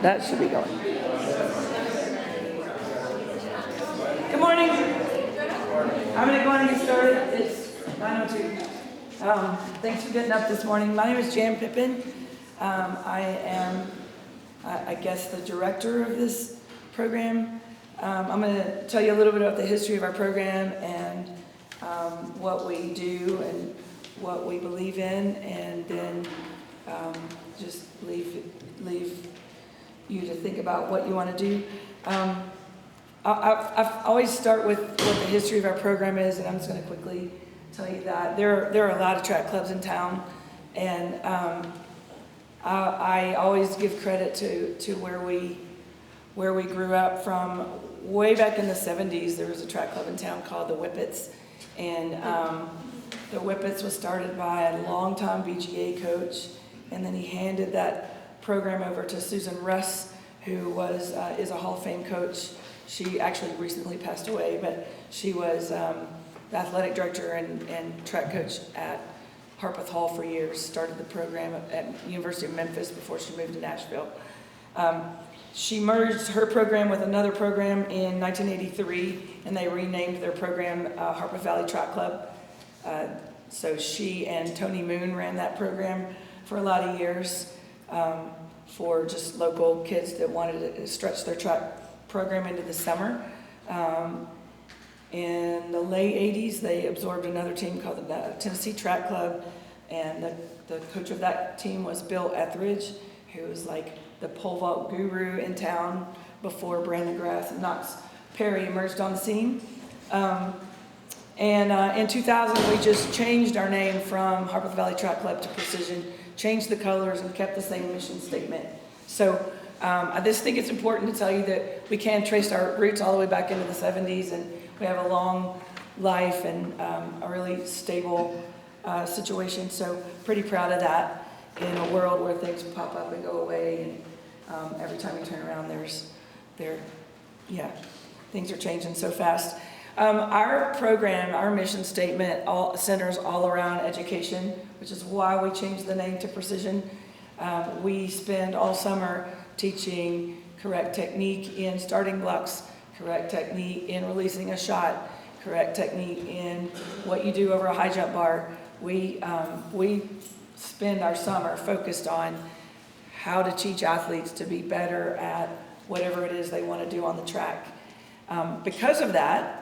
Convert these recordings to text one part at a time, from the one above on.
That should be going. Good morning. I'm going to go on and get started. It's 9:02. Thanks for getting up this morning. My name is Jan Pippin. I am, I guess, the director of this program. I'm going to tell you a little bit about the history of our program and what we do and what we believe in, and then just leave you to think about what you want to do. I always start with what the history of our program is, and I'm just going to quickly tell you that. There are a lot of track clubs in town, and I always give credit to where we grew up from. Way back in the 70s, there was a track club in town called the Whippets, and the Whippets was started by a longtime BGA coach, and then he handed that program over to Susan Russ, who is a Hall of Fame coach. She actually recently passed away, but she was the athletic director and track coach at Harpeth Hall for years. Started the program at University of Memphis before she moved to Nashville. She merged her program with another program in 1983, and they renamed their program Harpeth Valley Track Club. So she and Tony Moon ran that program for a lot of years for just local kids that wanted to stretch their track program into the summer. In the late 80s, they absorbed another team called the Tennessee Track Club, and the coach of that team was Bill Etheridge, who was like the pole vault guru in town before Brandon Grass and Knox Perry emerged on the scene. In 2000, we just changed our name from Harpeth Valley Track Club to Precision, changed the colors, and kept the same mission statement. So I just think it's important to tell you that we can trace our roots all the way back into the 70s, and we have a long life and a really stable situation. So pretty proud of that in a world where things pop up and go away, and every time you turn around, things are changing so fast. Our program, our mission statement centers all around education, which is why we changed the name to Precision. We spend all summer teaching correct technique in starting blocks, correct technique in releasing a shot, correct technique in what you do over a high jump bar. We spend our summer focused on how to teach athletes to be better at whatever it is they want to do on the track. Because of that,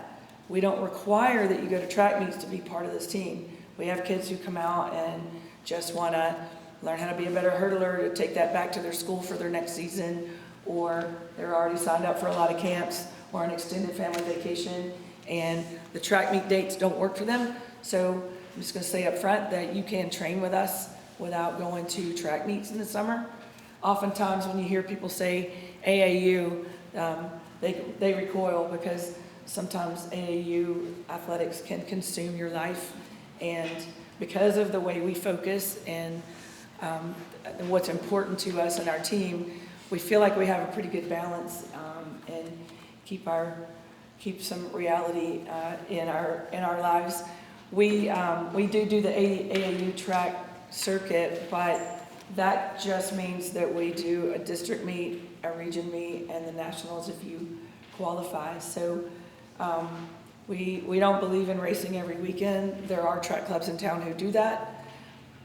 we don't require that you go to track meets to be part of this team. We have kids who come out and just want to learn how to be a better hurdler, to take that back to their school for their next season, or they're already signed up for a lot of camps or an extended family vacation, and the track meet dates don't work for them. So I'm just going to say up front that you can train with us without going to track meets in the summer. Oftentimes when you hear people say AAU, they recoil because sometimes AAU athletics can consume your life, and because of the way we focus and what's important to us and our team, we feel like we have a pretty good balance and keep some reality in our lives. We do the AAU track circuit, but that just means that we do a district meet, a region meet, and the nationals if you qualify. So we don't believe in racing every weekend. There are track clubs in town who do that,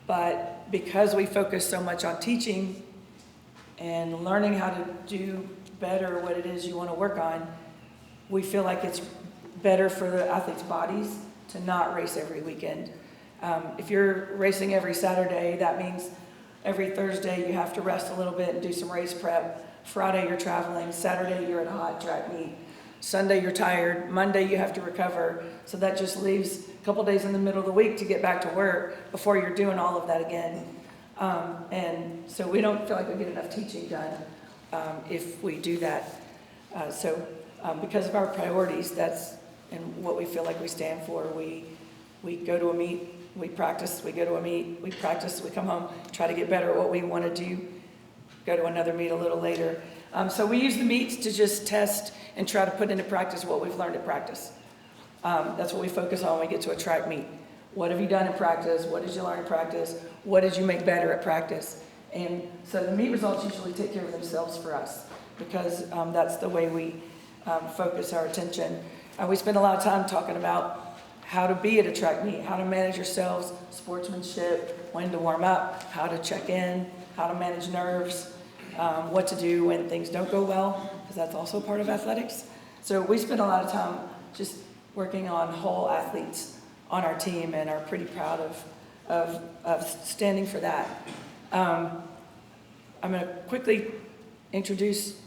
but because we focus so much on teaching and learning how to do better what it is you want to work on, we feel like it's better for the athletes' bodies to not race every weekend. If you're racing every Saturday, that means every Thursday you have to rest a little bit and do some race prep. Friday you're traveling, Saturday you're at a hot track meet, Sunday you're tired, Monday you have to recover. So that just leaves a couple days in the middle of the week to get back to work before you're doing all of that again. And so we don't feel like we get enough teaching done if we do that. Because of our priorities, that's and what we feel like we stand for. We go to a meet, we practice, we go to a meet, we practice, we come home, try to get better at what we want to do, go to another meet a little later. So we use the meets to just test and try to put into practice what we've learned at practice. That's what we focus on when we get to a track meet. What have you done in practice? What did you learn in practice? What did you make better at practice? And so the meet results usually take care of themselves for us because that's the way we focus our attention. We spend a lot of time talking about how to be at a track meet, how to manage yourselves, sportsmanship, when to warm up, how to check in, how to manage nerves, what to do when things don't go well, because that's also part of athletics. So we spend a lot of time just working on whole athletes on our team and are pretty proud of standing for that. I'm going to quickly introduce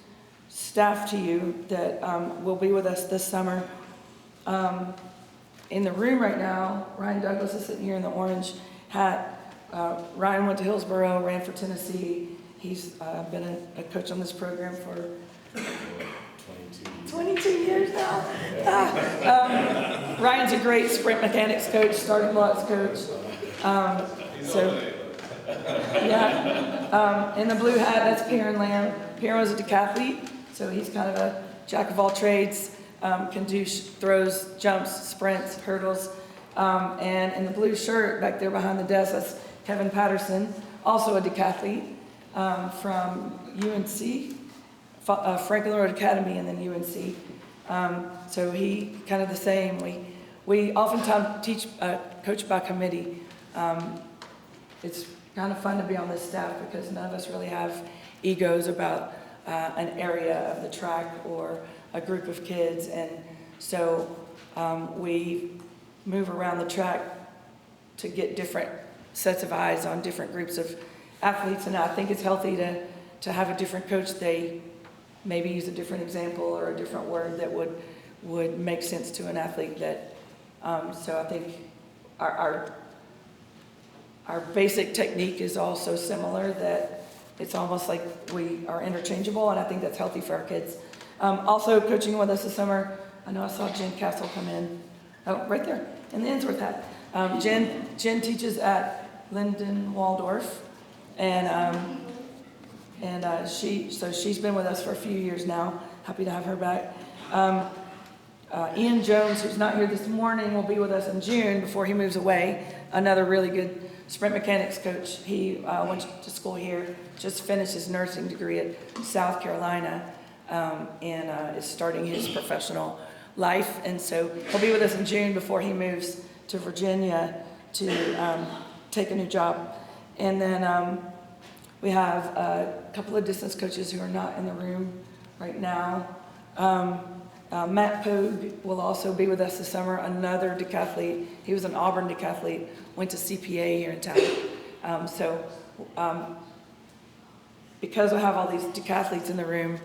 staff to you that will be with us this summer. In the room right now, Ryan Douglas is sitting here in the orange hat. Ryan went to Hillsborough, ran for Tennessee. He's been a coach on this program for 22 years now. Ryan's a great sprint mechanics coach, starting blocks coach. In the blue hat, that's Perrin Lamb. Perrin was a decathlete, so he's kind of a jack of all trades, can do throws, jumps, sprints, hurdles. And in the blue shirt back there behind the desk, that's Kevin Patterson, also a decathlete from UNC, Franklin Road Academy, and then UNC. So he kind of the same. We oftentimes teach coach by committee. It's kind of fun to be on this staff because none of us really have egos about an area of the track or a group of kids, and so we move around the track to get different sets of eyes on different groups of athletes, and I think it's healthy to have a different coach. They maybe use a different example or a different word that would make sense to an athlete. That so I think our basic technique is all so similar that it's almost like we are interchangeable, and I think that's healthy for our kids. Also coaching with us this summer, I know I saw Jen Castle come in. Oh, right there, in the Innsworth hat. Jen teaches at Linden Waldorf, and she's been with us for a few years now. Happy to have her back. Ian Jones, who's not here this morning, will be with us in June before he moves away. Another really good sprint mechanics coach. He went to school here, just finished his nursing degree at South Carolina, and is starting his professional life. And so he'll be with us in June before he moves to Virginia to take a new job. And then we have a couple of distance coaches who are not in the room right now. Matt Pogue will also be with us this summer, another decathlete. He was an Auburn decathlete, went to CPA here in town. Because I have all these decathletes in the room,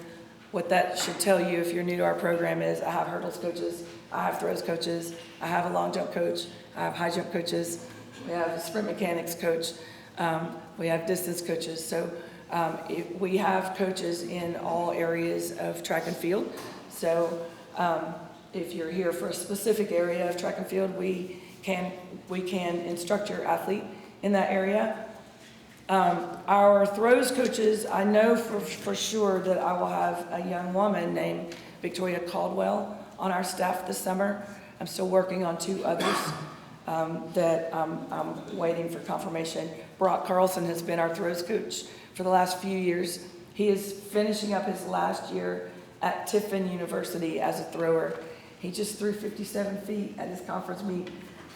what that should tell you if you're new to our program is I have hurdles coaches, I have throws coaches, I have a long jump coach, I have high jump coaches, we have a sprint mechanics coach, we have distance coaches. So we have coaches in all areas of track and field. So if you're here for a specific area of track and field, we can instruct your athlete in that area. Our throws coaches, I know for sure that I will have a young woman named Victoria Caldwell on our staff this summer. I'm still working on two others that I'm waiting for confirmation. Brock Carlson has been our throws coach for the last few years. He is finishing up his last year at Tiffin University as a thrower. He just threw 57 feet at his conference meet.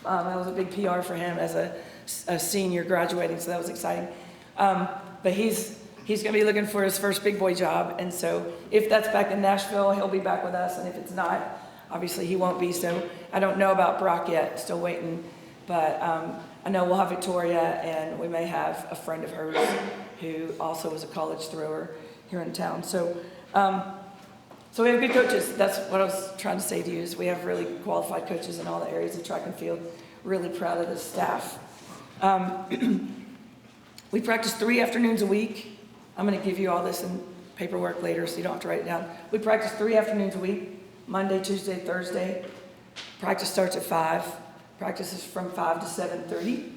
That was a big PR for him as a senior graduating, so that was exciting. But he's going to be looking for his first big boy job, and so if that's back in Nashville, he'll be back with us, and if it's not, obviously he won't be. So I don't know about Brock yet, still waiting, but I know we'll have Victoria, and we may have a friend of hers who also was a college thrower here in town. So we have good coaches. That's what I was trying to say to you, is we have really qualified coaches in all the areas of track and field. Really proud of the staff. We practice 3 afternoons a week. I'm going to give you all this in paperwork later so you don't have to write it down. We practice 3 afternoons a week, Monday, Tuesday, Thursday. Practice starts at 5. Practice is from 5 to 7:30.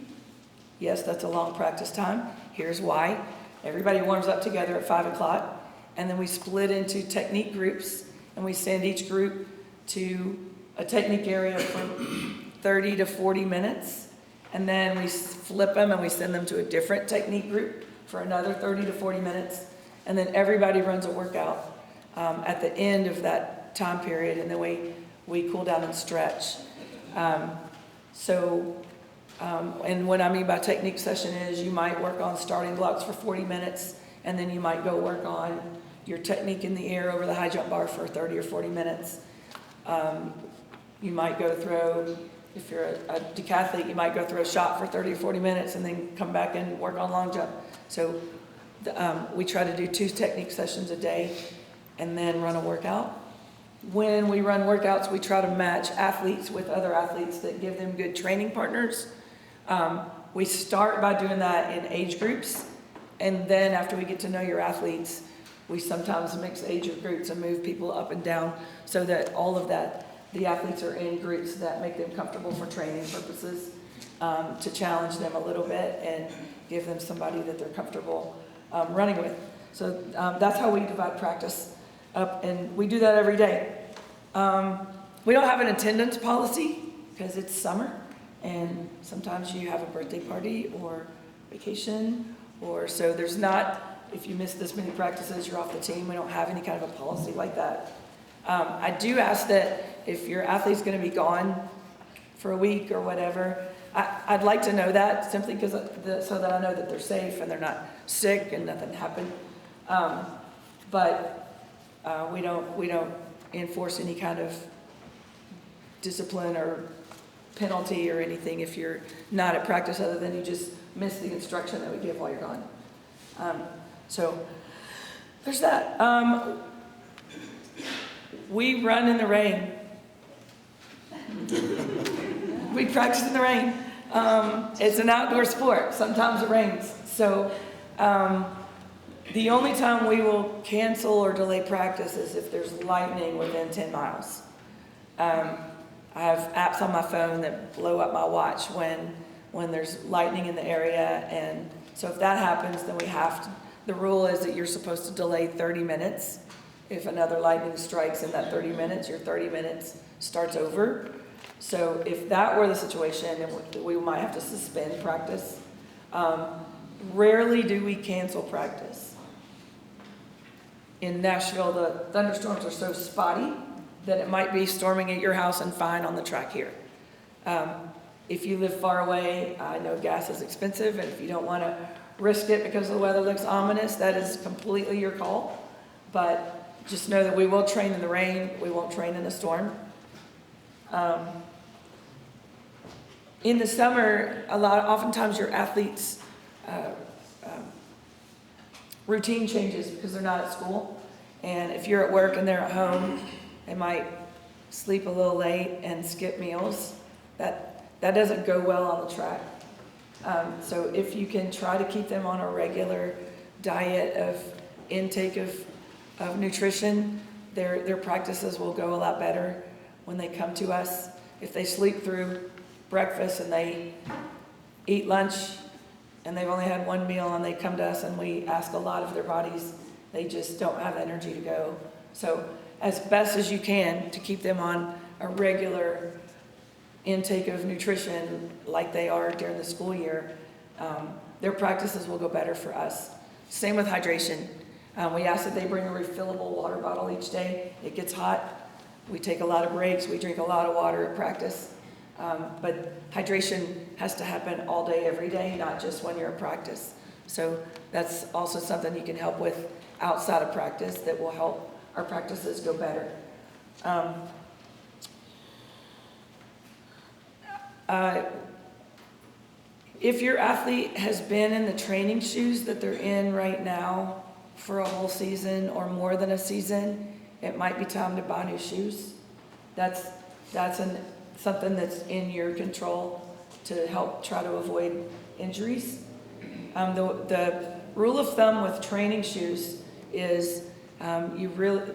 Yes, that's a long practice time. Here's why. Everybody warms up together at 5 o'clock. And then we split into technique groups, and we send each group to a technique area for 30 to 40 minutes. And then we flip them and we send them to a different technique group for another 30 to 40 minutes, and then everybody runs a workout at the end of that time period, and then we cool down and stretch. And what I mean by technique session is you might work on starting blocks for 40 minutes, and then you might go work on your technique in the air over the high jump bar for 30 or 40 minutes. You might go throw, if you're a decathlete, you might go through a shot for 30 or 40 minutes and then come back and work on long jump. So we try to do 2 technique sessions a day and then run a workout. When we run workouts, we try to match athletes with other athletes that give them good training partners. We start by doing that in age groups, and then after we get to know your athletes, we sometimes mix age groups and move people up and down so that all of that, the athletes are in groups that make them comfortable for training purposes, to challenge them a little bit and give them somebody that they're comfortable running with. So that's how we divide practice up, and we do that every day. We don't have an attendance policy because it's summer, and sometimes you have a birthday party or vacation, or so there's not, if you miss this many practices, you're off the team. We don't have any kind of a policy like that. I do ask that if your athlete's going to be gone for a week or whatever, I'd like to know that simply because so that I know that they're safe and they're not sick and nothing happened. But we don't enforce any kind of discipline or penalty or anything if you're not at practice, other than you just miss the instruction that we give while you're gone. So there's that. We run in the rain. We practice in the rain. It's an outdoor sport. Sometimes it rains. So the only time we will cancel or delay practice is if there's lightning within 10 miles. I have apps on my phone that blow up my watch when there's lightning in the area, and so if that happens, then we have to, the rule is that you're supposed to delay 30 minutes. If another lightning strikes in that 30 minutes, your 30 minutes starts over. So if that were the situation, then we might have to suspend practice. Rarely do we cancel practice. In Nashville, the thunderstorms are so spotty that it might be storming at your house and fine on the track here. If you live far away, I know gas is expensive, and if you don't want to risk it because the weather looks ominous, that is completely your call. But just know that we will train in the rain. We won't train in a storm. In the summer, oftentimes your athletes' routine changes because they're not at school. And if you're at work and they're at home, they might sleep a little late and skip meals. That doesn't go well on the track. So if you can try to keep them on a regular diet of intake of nutrition, their practices will go a lot better when they come to us. If they sleep through breakfast and they eat lunch and they've only had one meal and they come to us and we ask a lot of their bodies, they just don't have energy to go. So as best as you can to keep them on a regular intake of nutrition like they are during the school year, their practices will go better for us. Same with hydration. We ask that they bring a refillable water bottle each day. It gets hot. We take a lot of breaks. We drink a lot of water at practice. But hydration has to happen all day, every day, not just when you're at practice. So that's also something you can help with outside of practice that will help our practices go better. If your athlete has been in the training shoes that they're in right now for a whole season or more than a season, it might be time to buy new shoes. That's something that's in your control to help try to avoid injuries. The rule of thumb with training shoes is you really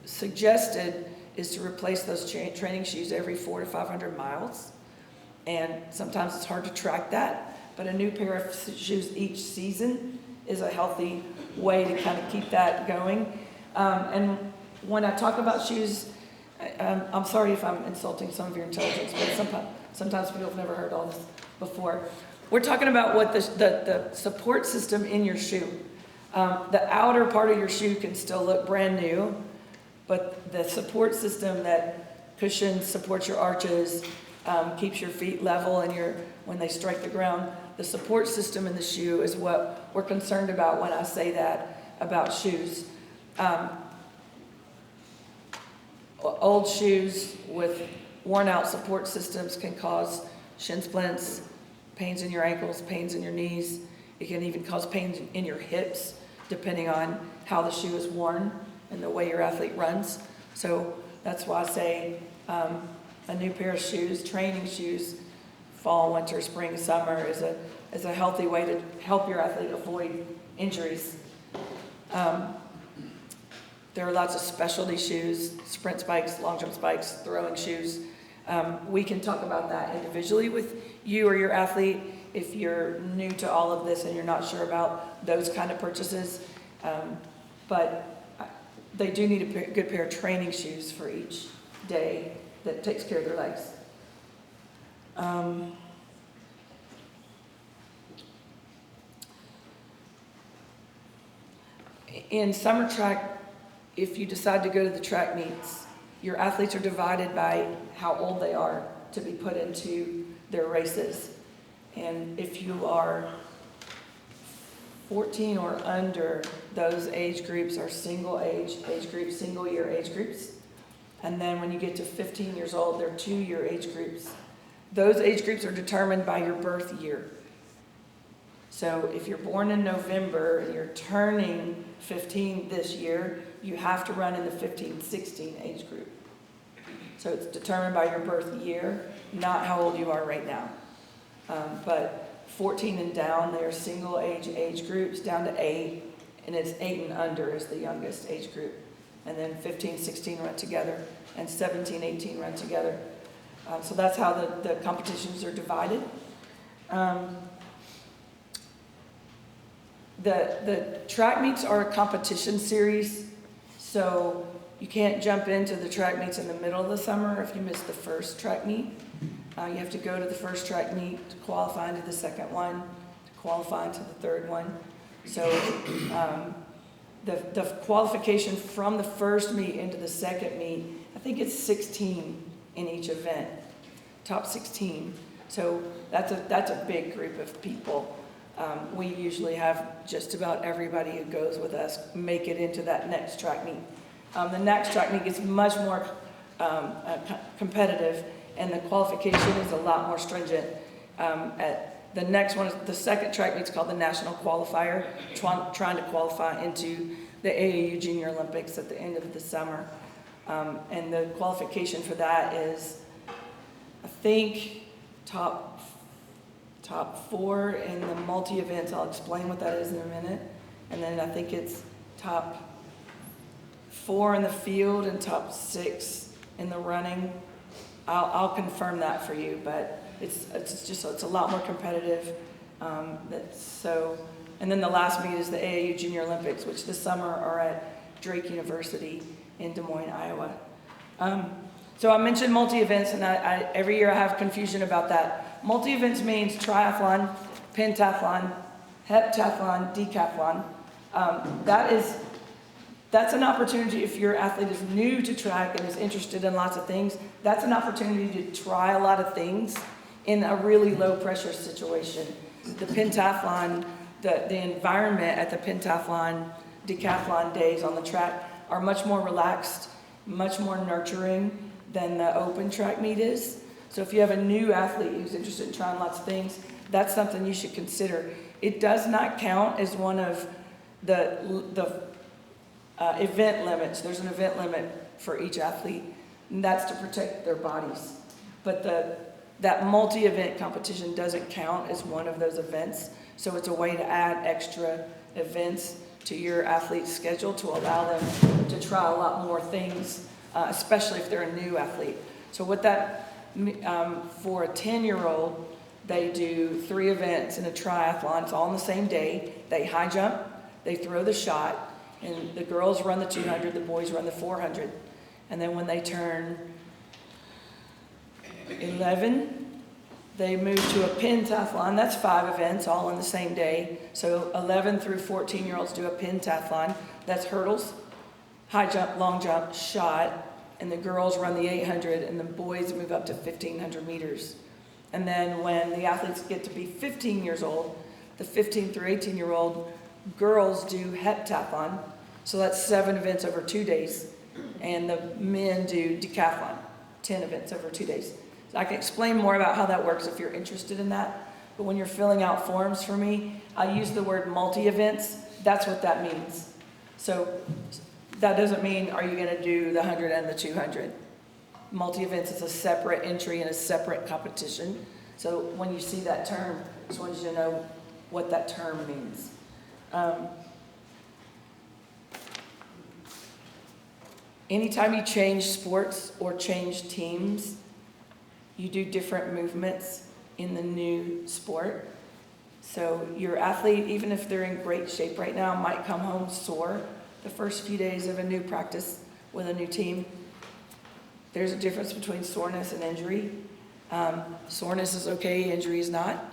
suggested is to replace those training shoes every 400 to 500 miles. And sometimes it's hard to track that, but a new pair of shoes each season is a healthy way to kind of keep that going. And when I talk about shoes, I'm sorry if I'm insulting some of your intelligence, but sometimes people have never heard all this before. We're talking about what the support system in your shoe. The outer part of your shoe can still look brand new, but the support system that cushions, supports your arches, keeps your feet level and when they strike the ground, the support system in the shoe is what we're concerned about when I say that about shoes. Old shoes with worn out support systems can cause shin splints, pains in your ankles, pains in your knees. It can even cause pains in your hips, depending on how the shoe is worn and the way your athlete runs. So that's why I say a new pair of shoes, training shoes, fall, winter, spring, summer is a healthy way to help your athlete avoid injuries. There are lots of specialty shoes, sprint spikes, long jump spikes, throwing shoes. We can talk about that individually with you or your athlete if you're new to all of this and you're not sure about those kind of purchases. But they do need a good pair of training shoes for each day that takes care of their legs. In summer track, if you decide to go to the track meets, your athletes are divided by how old they are to be put into their races. And if you are 14 or under, those age groups are single groups, single year age groups. And then when you get to 15 years old, they're 2-year age groups. Those age groups are determined by your birth year. So if you're born in November and you're turning 15 this year, you have to run in the 15-16 age group. So it's determined by your birth year, not how old you are right now. But 14 and down, they're single age groups, down to 8, and it's 8 and under is the youngest age group. And then 15, 16 run together, and 17, 18 run together. So that's how the competitions are divided. The track meets are a competition series, so you can't jump into the track meets in the middle of the summer if you miss the first track meet. You have to go to the first track meet to qualify into the second one, to qualify into the third one. So the qualification from the first meet into the second meet, I think it's 16 in each event, top 16. So that's a big group of people. We usually have just about everybody who goes with us make it into that next track meet. The next track meet is much more competitive, and the qualification is a lot more stringent. At the next one, the second track meet is called the National Qualifier, trying to qualify into the AAU Junior Olympics at the end of the summer. And the qualification for that is, I think, top 4 in the multi-events. I'll explain what that is in a minute. And then I think it's top 4 in the field and top 6 in the running. I'll confirm that for you, but it's a lot more competitive. And then the last meet is the AAU Junior Olympics, which this summer are at Drake University in Des Moines, Iowa. So I mentioned multi-events, and I every year I have confusion about that. Multi-events means triathlon, pentathlon, heptathlon, decathlon. That's an opportunity if your athlete is new to track and is interested in lots of things. That's an opportunity to try a lot of things in a really low pressure situation. The pentathlon, the environment at the pentathlon, decathlon days on the track are much more relaxed, much more nurturing than the open track meet is. So if you have a new athlete who's interested in trying lots of things, that's something you should consider. It does not count as one of the event limits. There's an event limit for each athlete, and that's to protect their bodies. But that multi-event competition doesn't count as one of those events, so it's a way to add extra events to your athlete's schedule to allow them to try a lot more things, especially if they're a new athlete. So what that, for a 10-year-old, they do 3 events in a triathlon. It's all on the same day. They high jump, they throw the shot, and the girls run the 200, the boys run the 400. And then when they turn 11, They moved to a pentathlon. That's 5 events all in the same day. So 11 through 14-year-olds do a pentathlon. That's hurdles, high jump, long jump, shot, and the girls run the 800, and the boys move up to 1,500 meters. And then when the athletes get to be 15 years old, the 15 through 18-year-old girls do heptathlon. So that's 7 events over 2 days. And the men do decathlon, 10 events over 2 days. So I can explain more about how that works if you're interested in that. But when you're filling out forms for me, I use the word multi-events. That's what that means. So that doesn't mean, are you going to do the 100 and the 200? Multi-events is a separate entry and a separate competition. So when you see that term, I just want you to know what that term means. Anytime you change sports or change teams, you do different movements in the new sport. So your athlete, even if they're in great shape right now, might come home sore the first few days of a new practice with a new team. There's a difference between soreness and injury. Soreness is okay, injury is not.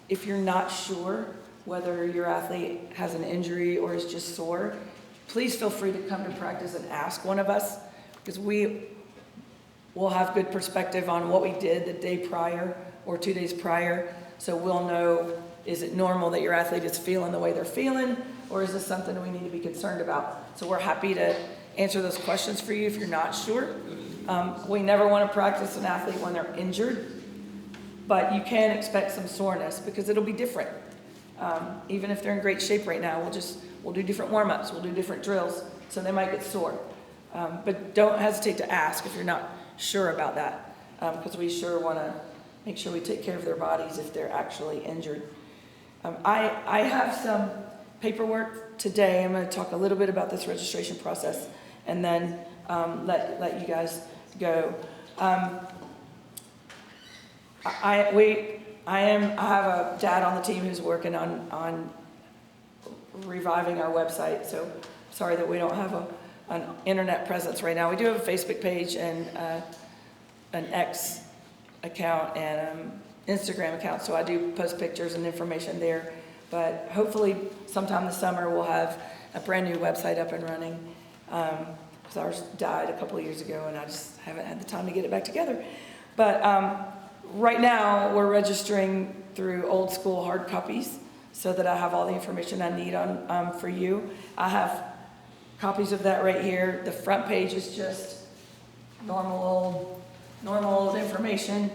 If you're not sure whether your athlete has an injury or is just sore, please feel free to come to practice and ask one of us, because we will have good perspective on what we did the day prior or 2 days prior. So we'll know, is it normal that your athlete is feeling the way they're feeling, or is this something we need to be concerned about? So we're happy to answer those questions for you if you're not sure. We never want to practice an athlete when they're injured, but you can expect some soreness because it'll be different. Even if they're in great shape right now, we'll do different warm-ups, we'll do different drills, so they might get sore. But don't hesitate to ask if you're not sure about that, because we sure want to make sure we take care of their bodies if they're actually injured. I have some paperwork today. I'm going to talk a little bit about this registration process and then let you guys go. I have a dad on the team who's working on reviving our website, so sorry that we don't have an internet presence right now. We do have a Facebook page and an X account and Instagram account, so I do post pictures and information there. But hopefully sometime this summer we'll have a brand new website up and running. Because ours died a couple of years ago and I just haven't had the time to get it back together. But right now we're registering through old school hard copies so that I have all the information I need on for you. I have copies of that right here. The front page is just normal old information.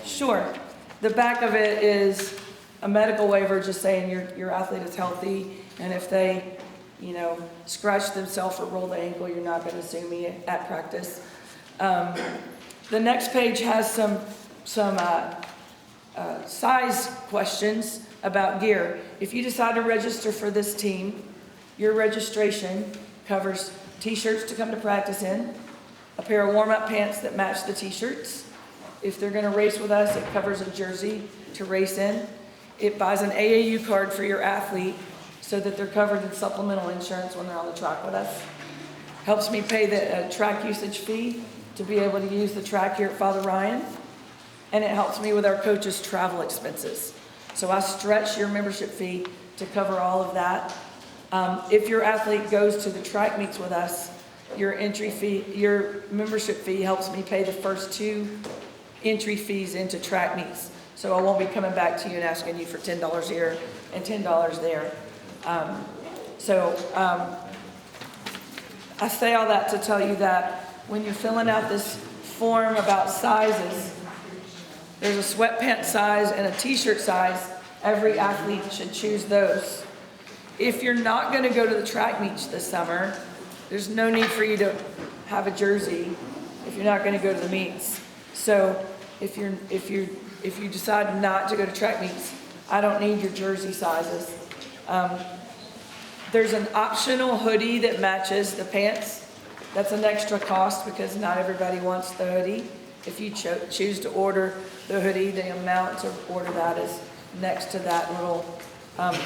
Sure. The back of it is a medical waiver just saying your athlete is healthy, and if they, scratch themselves or roll the ankle, you're not going to sue me at practice. The next page has some size questions about gear. If you decide to register for this team, your registration covers t-shirts to come to practice in, a pair of warm-up pants that match the t-shirts. If they're going to race with us, it covers a jersey to race in. It buys an AAU card for your athlete so that they're covered in supplemental insurance when they're on the track with us. Helps me pay the track usage fee to be able to use the track here at Father Ryan. And it helps me with our coaches' travel expenses. So I stretch your membership fee to cover all of that. If your athlete goes to the track meets with us, your membership fee helps me pay the first 2 entry fees into track meets. So I won't be coming back to you and asking you for $10 here and $10 there. I say all that to tell you that when you're filling out this form about sizes, there's a sweatpants size and a t-shirt size. Every athlete should choose those. If you're not going to go to the track meets this summer, there's no need for you to have a jersey if you're not going to go to the meets. So if you decide not to go to track meets, I don't need your jersey sizes. There's an optional hoodie that matches the pants. That's an extra cost because not everybody wants the hoodie. If you choose to order the hoodie, the amount to order that is next to that little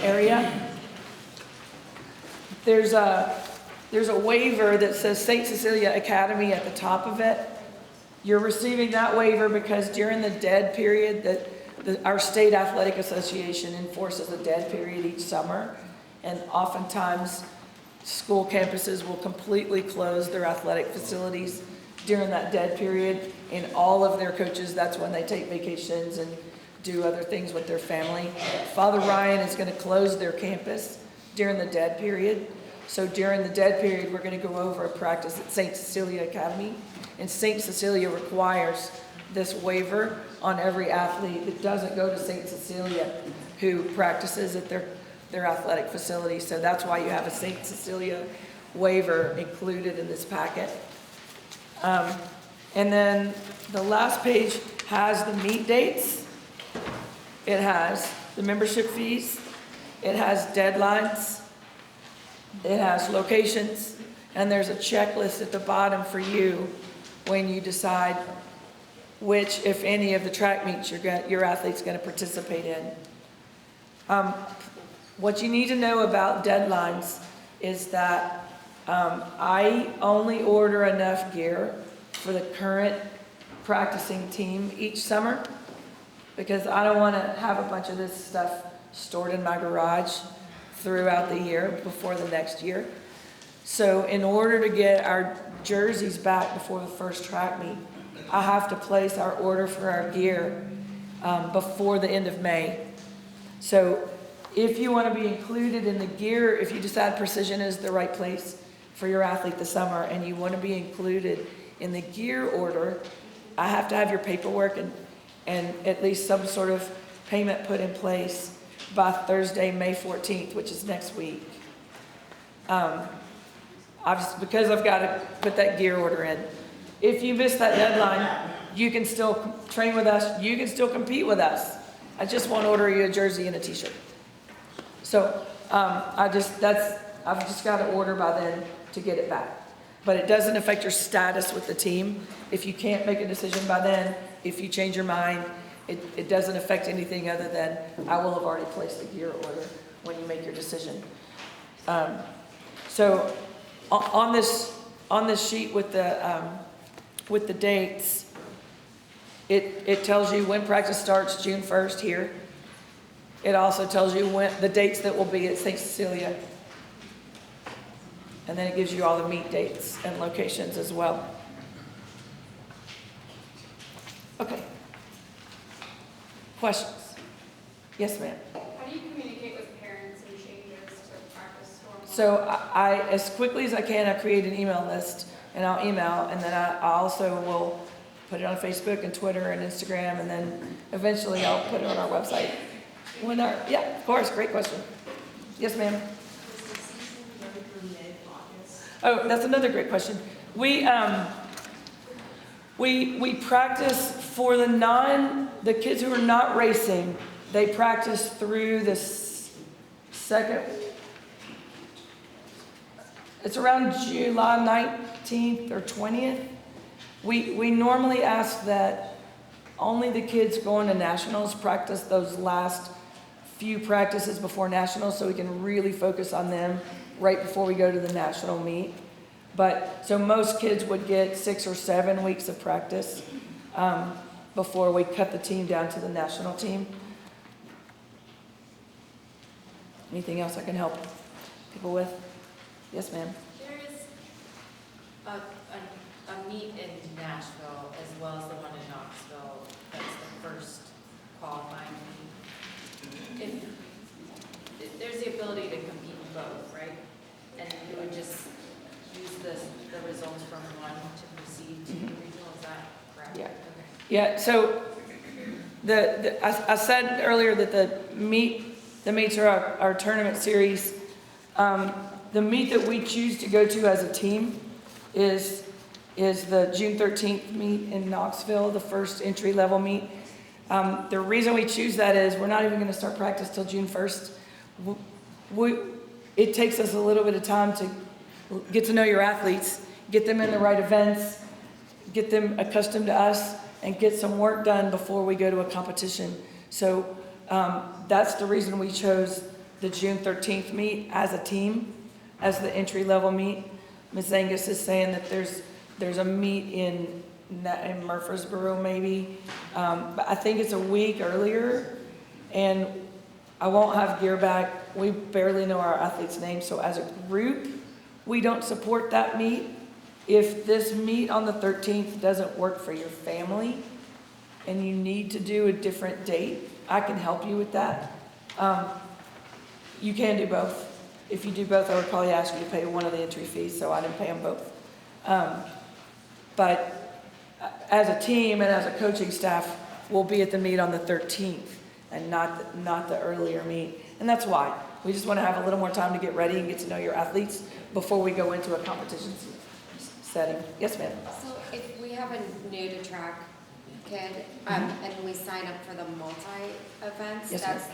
area. There's a waiver that says St. Cecilia Academy at the top of it. You're receiving that waiver because during the dead period, our state athletic association enforces a dead period each summer. And oftentimes, school campuses will completely close their athletic facilities during that dead period. And all of their coaches, that's when they take vacations and do other things with their family. Father Ryan is going to close their campus during the dead period. So during the dead period, we're going to go over a practice at St. Cecilia Academy. And St. Cecilia requires this waiver on every athlete that doesn't go to St. Cecilia who practices at their athletic facility. So that's why you have a St. Cecilia waiver included in this packet. And then the last page has the meet dates. It has the membership fees. It has deadlines. It has locations. And there's a checklist at the bottom for you when you decide which, if any, of the track meets your athlete's going to participate in. What you need to know about deadlines is that I only order enough gear for the current practicing team each summer because I don't want to have a bunch of this stuff stored in my garage throughout the year before the next year. So in order to get our jerseys back before the first track meet, I have to place our order for our gear before the end of May. So if you want to be included in the gear, if you decide Precision is the right place for your athlete this summer and you want to be included in the gear order, I have to have your paperwork and at least some sort of payment put in place by Thursday, May 14th, which is next week. Because I've got to put that gear order in. If you miss that deadline, you can still train with us. You can still compete with us. I just won't order you a jersey and a t-shirt. So I've just got to order by then to get it back. But it doesn't affect your status with the team. If you can't make a decision by then, if you change your mind, it doesn't affect anything other than I will have already placed the gear order when you make your decision. So on this sheet with the dates, it tells you when practice starts, June 1st here. It also tells you when the dates that will be at St. Cecilia. And then it gives you all the meet dates and locations as well. Okay. Questions? Yes, ma'am. How do you communicate with parents and changes to practice storm? So I as quickly as I can, I create an email list and I'll email, and then I also will put it on Facebook and Twitter and Instagram, and then eventually I'll put it on our website. Yeah, of course, great question. Yes, ma'am. Oh, that's another great question. We practice for the kids who are not racing. They practice through the second. It's around July 19th or 20th. We normally ask that only the kids going to nationals practice those last few practices before nationals, so we can really focus on them right before we go to the national meet. But so most kids would get 6 or 7 weeks of practice before we cut the team down to the national team. Anything else I can help people with? Yes, ma'am. There is a meet in Nashville as well as the one in Knoxville. That's the first qualifying meet. If there's the ability to compete in both, right? And you would just use the results from one to proceed to the regional. Is that correct? Yeah. Okay. Yeah. So I said earlier that the meets are our tournament series. The meet that we choose to go to as a team is the June 13th meet in Knoxville, the first entry level meet. The reason we choose that is we're not even going to start practice till June 1st. It takes us a little bit of time to get to know your athletes, get them in the right events, get them accustomed to us, and get some work done before we go to a competition. So that's the reason we chose the June 13th meet as a team, as the entry level meet. Ms. Angus is saying that there's a meet in Murfreesboro maybe. But I think it's a week earlier, and I won't have gear back. We barely know our athletes' names, so as a group, we don't support that meet. If this meet on the 13th doesn't work for your family, and you need to do a different date, I can help you with that. You can do both. If you do both, I would probably ask you to pay one of the entry fees, so I didn't pay them both. But as a team and as a coaching staff, we'll be at the meet on the 13th and not the earlier meet. And that's why. We just want to have a little more time to get ready and get to know your athletes before we go into a competition setting. Yes, ma'am? So if we have a new to track kid, and we sign up for the multi-events, Yes, that's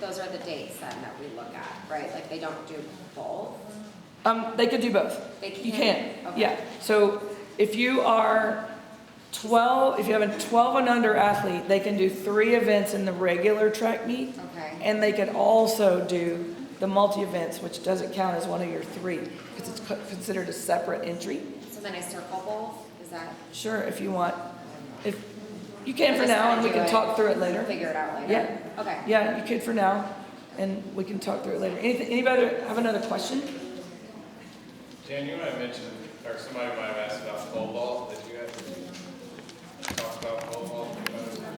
those are the dates then that we look at, right? Like they don't do both? They could do both. They can? You can, Okay. yeah. So if you are 12, if you have a 12 and under athlete, they can do 3 events in the regular track meet. Okay. And they could also do the multi-events, which doesn't count as one of your 3, because it's considered a separate entry. So then I circle both? Is that? Sure, if you want. If you can I for just now, wanna and we do can it, talk through it later. Figure it out later? Yeah. Okay. Yeah, you could for now, and we can talk through it later. Anybody have another question? Jan, you might have mentioned, or somebody might have asked about pole vault that you had talked about